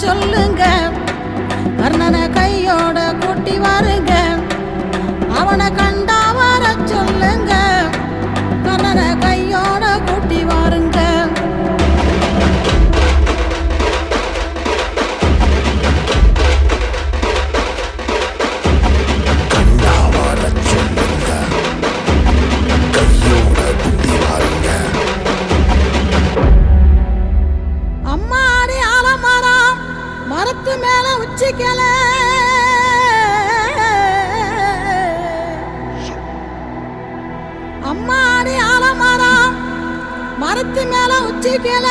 சொல்லுங்க, கர்ணனை கையோட கூட்டி வாருங்க, அவனை கண்டா வர சொல்லுங்க, கர்ணனை கையோட கூட்டி வாருங்க. அம்மாடி ஆலமரம் மரத்து மேல உச்சிக்கல, அம்மாடி ஆலமரம் மரத்து மேல உச்சிக்கல.